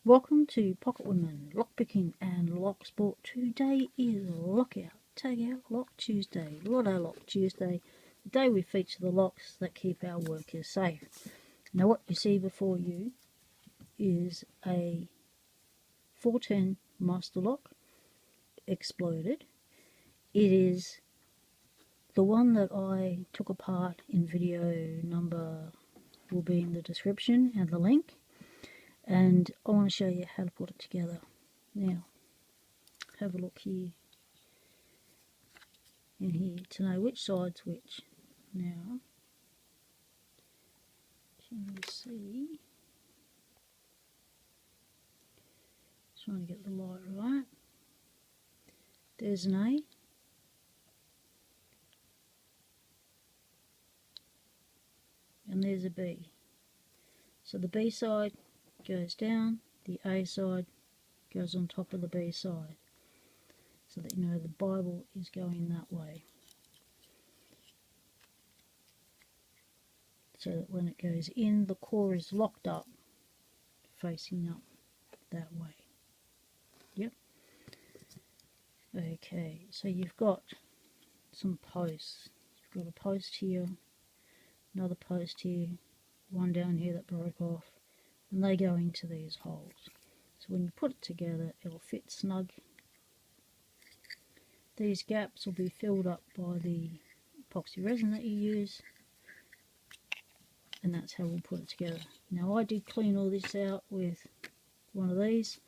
Welcome to Pocket Women, Lockpicking and Lock Sport. Today is Lockout, Tagout, Lock Tuesday, Lotto Lock Tuesday, the day we feature the locks that keep our workers safe. Now what you see before you is a 410 master lock, exploded. It is the one that I took apart in video number will be in the description and the link. And I want to show you how to put it together. Now, have a look here and here to know which side's which. Now, can you see? Trying to get the light right. There's an A. And there's a B. So the B side goes down, the A side goes on top of the B side, so that you know the Bible is going that way, so that when it goes in, the core is locked up facing up that way. Yep. Okay, so you've got some posts. You've got a post here, another post here, one down here that broke off, and they go into these holes. So when you put it together, it'll fit snug. These gaps will be filled up by the epoxy resin that you use, and that's how we'll put it together. Now I did clean all this out with one of these,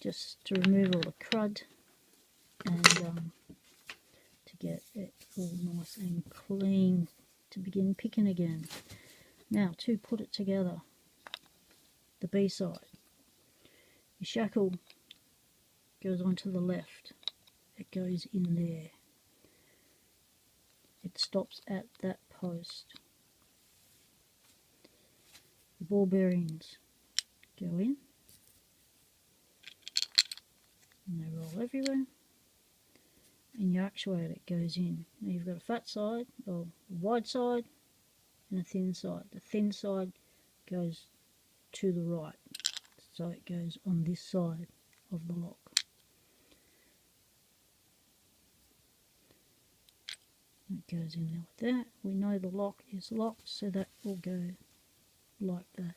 just to remove all the crud and to get it all nice and clean to begin picking again. Now to put it together, the B side, your shackle goes onto the left, it goes in there, it stops at that post. The ball bearings go in and they roll everywhere, and your actuator goes in. Now you've got a fat side, or a wide side, and a thin side. The thin side goes to the right, so it goes on this side of the lock. It goes in there like that. We know the lock is locked, so that will go like that.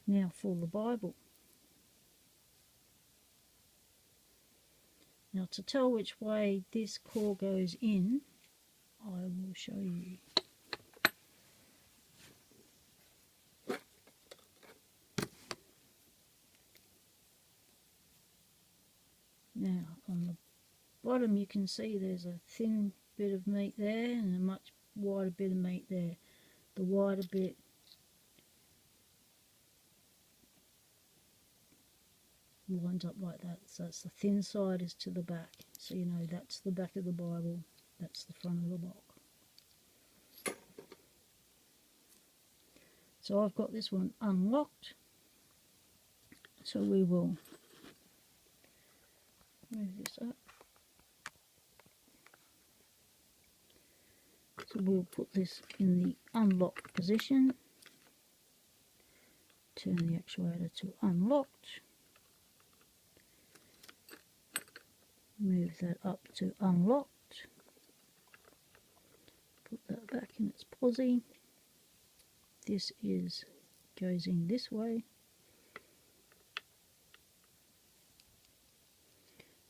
Now for the Bible. Now to tell which way this core goes in, I will show you. Now on the bottom you can see there's a thin bit of meat there and a much wider bit of meat there. The wider bit lines up like that, so that's the thin side is to the back, so you know that's the back of the Bible, that's the front of the lock. So I've got this one unlocked, so we will move this up. So we'll put this in the unlocked position, turn the actuator to unlocked, move that up to unlocked, put that back in its posi. This goes in this way,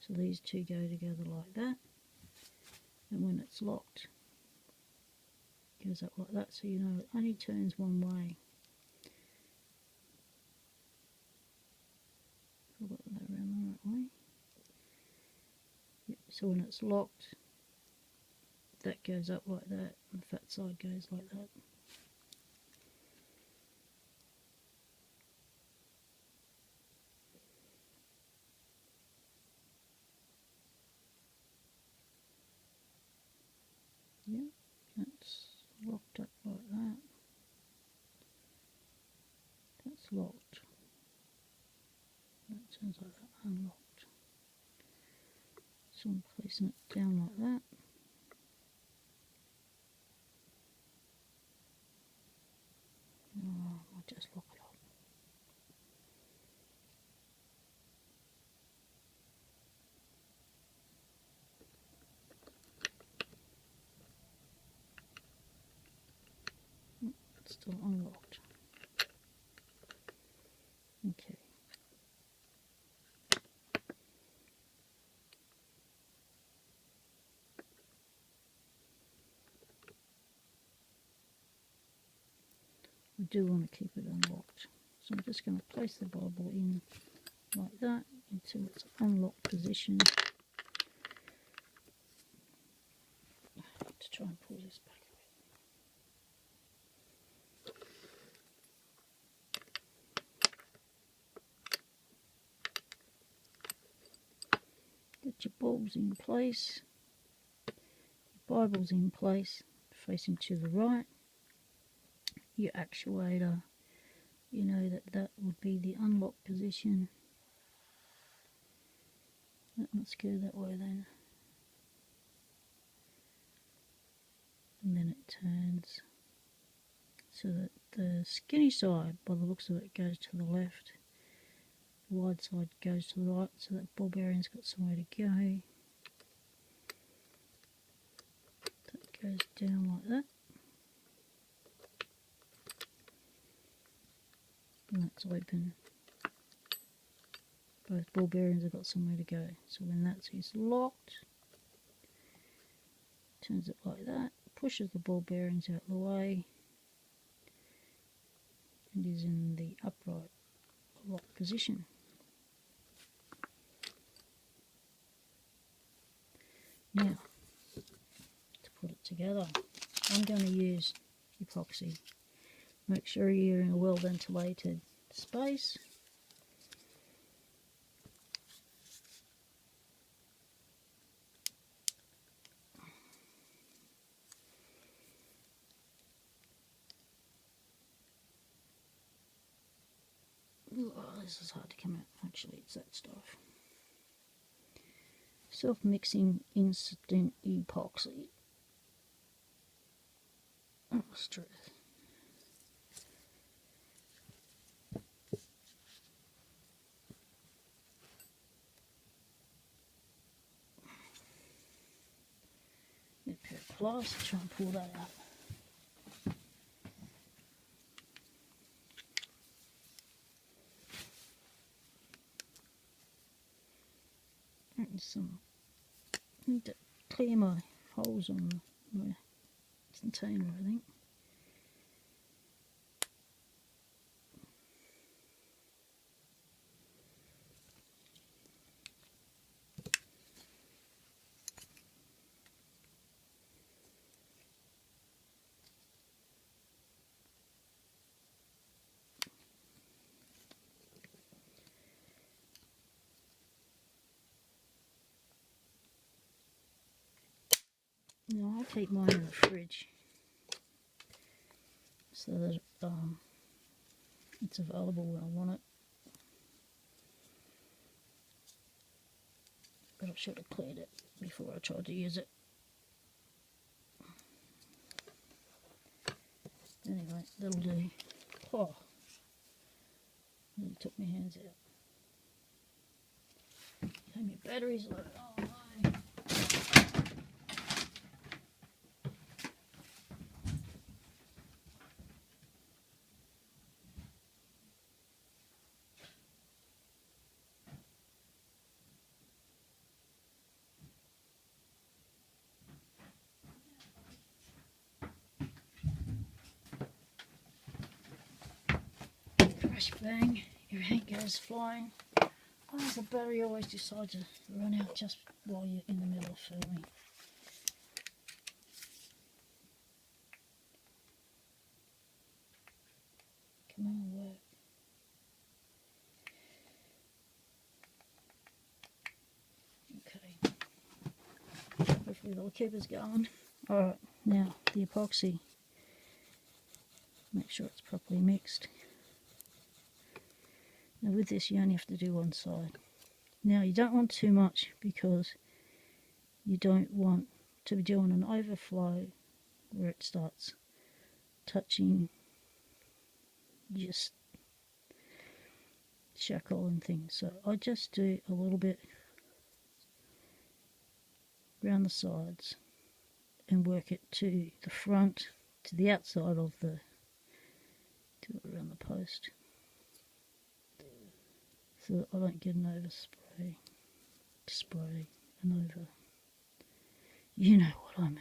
so these two go together like that, and when it's locked it goes up like that, so you know it only turns one way. I've got that around the right way. Yep, so when it's locked, that goes up like that, and the fat side goes like that. Yep, that's locked up like that. That's locked. That turns like that, unlocked. So I'm placing it down like that. Oh, I'll just lock it still unlocked. Okay. We do want to keep it unlocked. So I'm just going to place the Bible in like that until it's unlocked position. To try and pull this back a bit. Get your bulbs in place, your Bible's in place, facing to the right. Your actuator, you know that would be the unlock position. Let's go that way then. And then it turns so that the skinny side, by the looks of it, goes to the left. The wide side goes to the right, so that ball bearing's got somewhere to go. That goes down like that. And that's open. Both ball bearings have got somewhere to go. So when that is locked, turns it like that, pushes the ball bearings out of the way, and is in the upright lock position. Now, to put it together, I'm going to use epoxy. Make sure you're in a well ventilated space. Oh, this is hard to come out. Actually, it's that stuff. Self-mixing instant epoxy. Oh, truth. Get a pair of pliers to try and pull that out. I need to clear my holes on my container, I think. Now I keep mine in the fridge so that it's available when I want it. But I should have cleared it before I tried to use it. Anyway, that'll do. Oh, nearly took my hands out. And my battery's low. Oh no. Crash bang, your hand goes flying. Why does the battery always decide to run out just while you're in the middle of filming? Come on, work. Okay. Hopefully they'll keep us going. Alright, now the epoxy. Make sure it's properly mixed. Now with this you only have to do one side. Now you don't want too much because you don't want to be doing an overflow where it starts touching just shackle and things. So I just do a little bit around the sides and work it to the front, to the outside of the Do it around the post so that I don't get an spray and over. You know what I mean.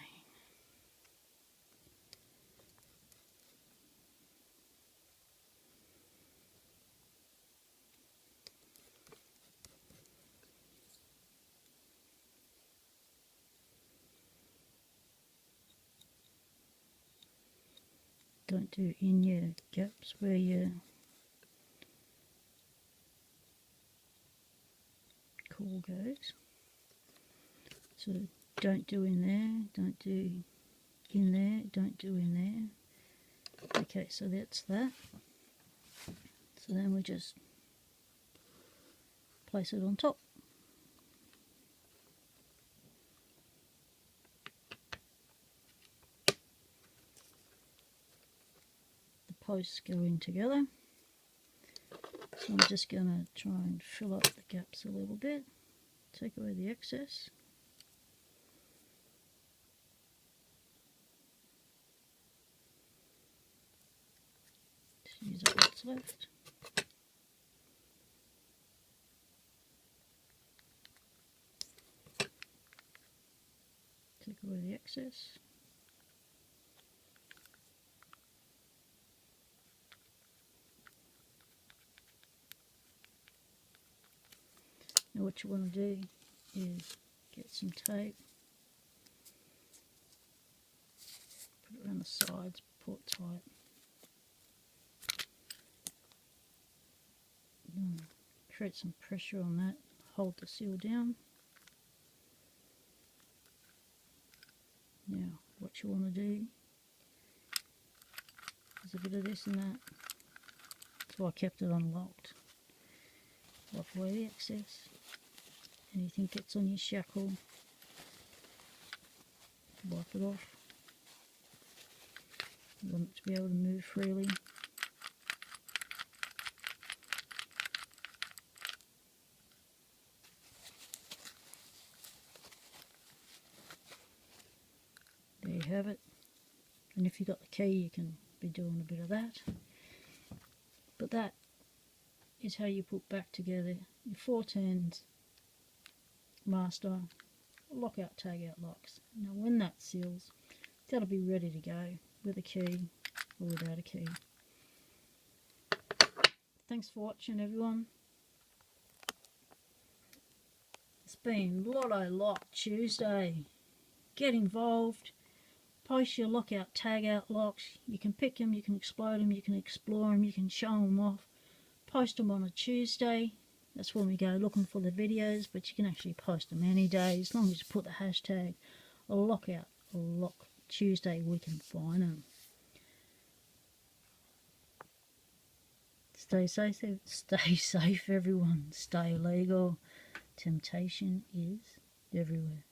Don't do in your gaps where your core goes. So don't do in there, don't do in there, don't do in there. Okay, so that's that. So then we just place it on top. Posts go in together, so I'm just going to try and fill up the gaps a little bit, take away the excess. Just use up what's left. Take away the excess. Now what you want to do is get some tape, put it around the sides, pull it tight. Create some pressure on that, hold the seal down. Now what you want to do is a bit of this and that. That's why I kept it unlocked. Wipe away the excess. Anything gets on your shackle, wipe it off. You want it to be able to move freely. There you have it. And if you've got the key, you can be doing a bit of that. But that is how you put back together your 410s master lockout tagout locks. Now when that seals, that'll be ready to go with a key or without a key. Thanks for watching, everyone. It's been Lotto Lock Tuesday. Get involved. Post your lockout tagout locks. You can pick them, you can explode them, you can explore them, you can show them off. Post them on a Tuesday. That's when we go looking for the videos, but you can actually post them any day as long as you put the hashtag lockout or lock Tuesday. We can find them. Stay safe, everyone. Stay legal. Temptation is everywhere.